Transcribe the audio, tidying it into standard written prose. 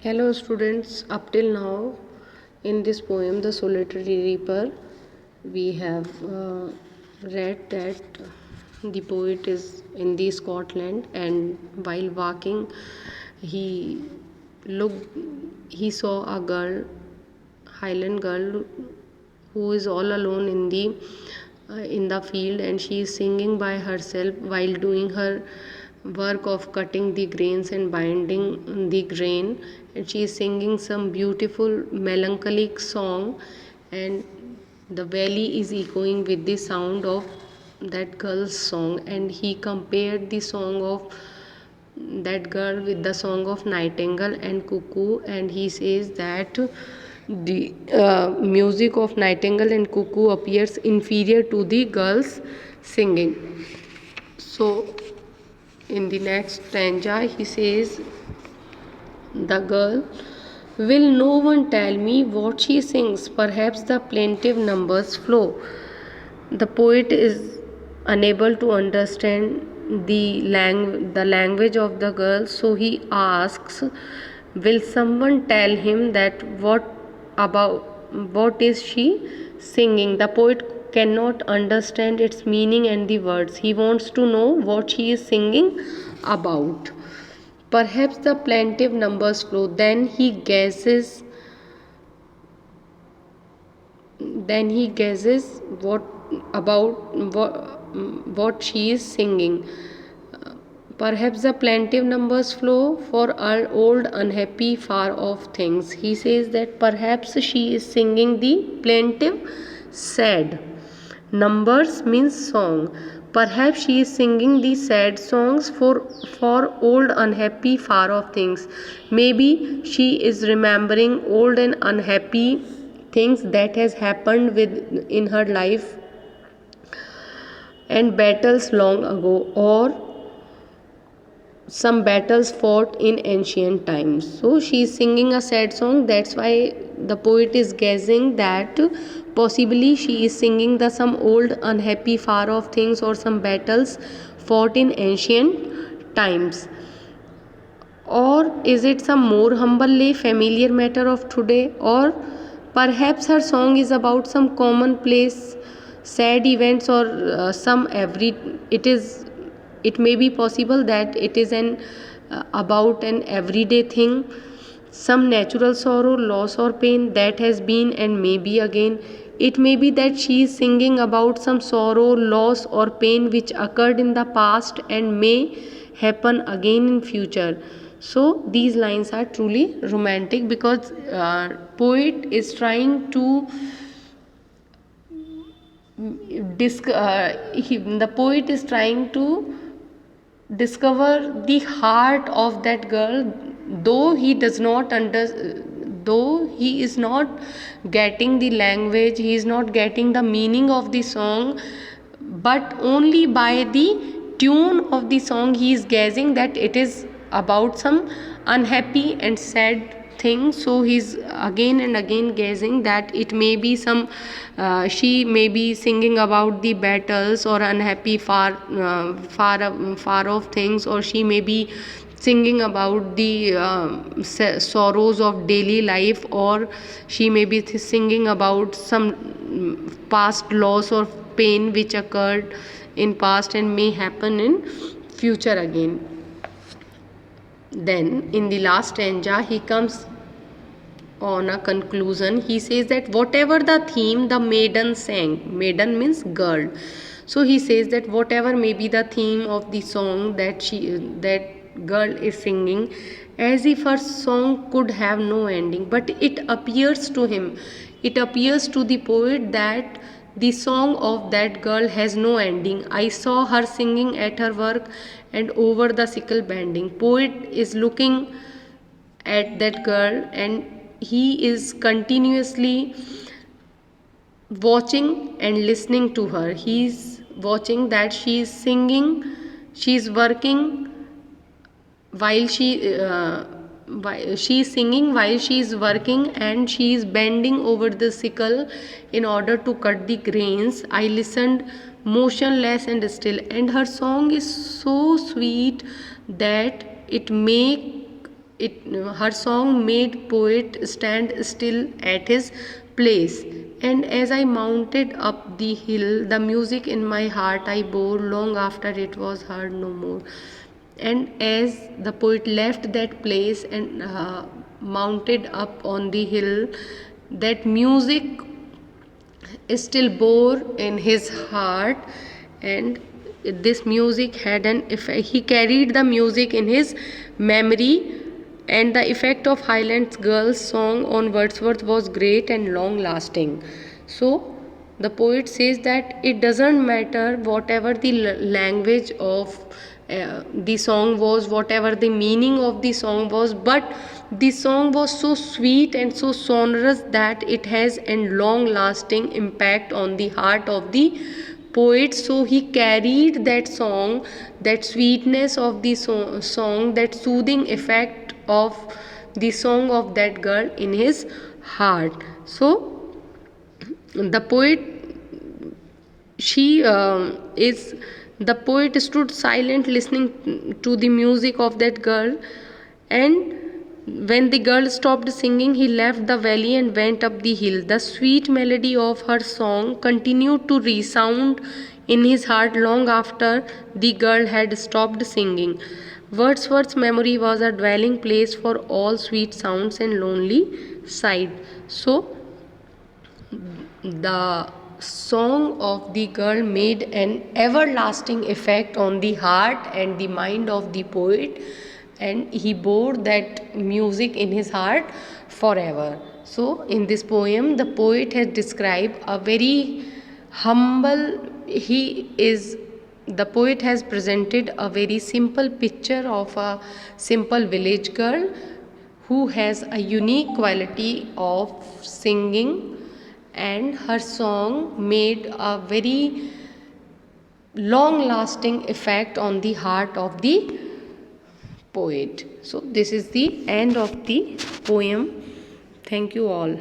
Hello students, up till now in this poem The Solitary Reaper we have read that the poet is in the Scotland, and while walking he looked he saw a girl, Highland girl, who is all alone in the field, and she is singing by herself while doing her work of cutting the grains and binding the grain, and she is singing some beautiful melancholic song, and the valley is echoing with the sound of that girl's song. And he compared the song of that girl with the song of nightingale and cuckoo, and he says that the music of nightingale and cuckoo appears inferior to the girl's singing. So in the next stanza he says, the girl, will no one tell me what she sings? Perhaps the plaintive numbers flow. The poet is unable to understand the language of the girl, so he asks, will someone tell him that what is she singing? The poet cannot understand its meaning and the words. He wants to know what she is singing about. Perhaps the plaintive numbers flow. Then he guesses what she is singing. Perhaps the plaintive numbers flow for our old unhappy far off things. He says that perhaps she is singing the plaintive sad. Numbers means song. Perhaps she is singing the sad songs for old unhappy far off things. Maybe she is remembering old and unhappy things that has happened in her life and battles long ago, or some battles fought in ancient times. So she is singing a sad song. That's why the poet is guessing that possibly she is singing the some old unhappy far off things or some battles fought in ancient times. Or is it some more humbly familiar matter of today? Or perhaps her song is about some commonplace sad events, or some every it may be possible that it is an about an everyday thing, some natural sorrow, loss or pain that has been and may be again. It may be that she is singing about some sorrow, loss or pain which occurred in the past and may happen again in future. So these lines are truly romantic because poet is trying to the poet is trying to discover the heart of that girl, though he does not though he is not getting the language, he is not getting the meaning of the song, but only by the tune of the song he is guessing that it is about some unhappy and sad thing. So he's again and again guessing that it may be some she may be singing about the battles or unhappy far off things, or she may be singing about the sorrows of daily life, or she may be singing about some past loss or pain which occurred in past and may happen in future again. Then in the last stanza he comes on a conclusion. He says that whatever the theme the maiden sang, maiden means girl, so he says that whatever may be the theme of the song that girl is singing, as if her song could have no ending, but it appears to him, it appears to the poet that the song of that girl has no ending. I saw her singing at her work and over the sickle bending. Poet is looking at that girl and he is continuously watching and listening to her. He is watching that she is singing, she is working while she is singing while she is working, and she is bending over the sickle in order to cut the grains. I listened motionless and still, and her song is so sweet that it make it her song made poet stand still at his place. And as I mounted up the hill, the music in my heart I bore long after it was heard no more. And as the poet left that place and mounted up on the hill, that music still bore in his heart, and this music had an effect. He carried the music in his memory, and the effect of Highlands Girls song on Wordsworth was great and long lasting. So the poet says that it doesn't matter whatever the language of the song was, whatever the meaning of the song was, but the song was so sweet and so sonorous that it has a long lasting impact on the heart of the poet. So he carried that song, that sweetness of the song, that soothing effect of the song of that girl in his heart. So the poet she is the poet stood silent listening to the music of that girl, and when the girl stopped singing, he left the valley and went up the hill. The sweet melody of her song continued to resound in his heart long after the girl had stopped singing. Wordsworth's memory was a dwelling place for all sweet sounds and lonely sight. So the song of the girl made an everlasting effect on the heart and the mind of the poet, and he bore that music in his heart forever. So in this poem the poet has described a very humble, he is the poet has presented a very simple picture of a simple village girl who has a unique quality of singing, and her song made a very long lasting effect on the heart of the poet. So this is the end of the poem. Thank you all.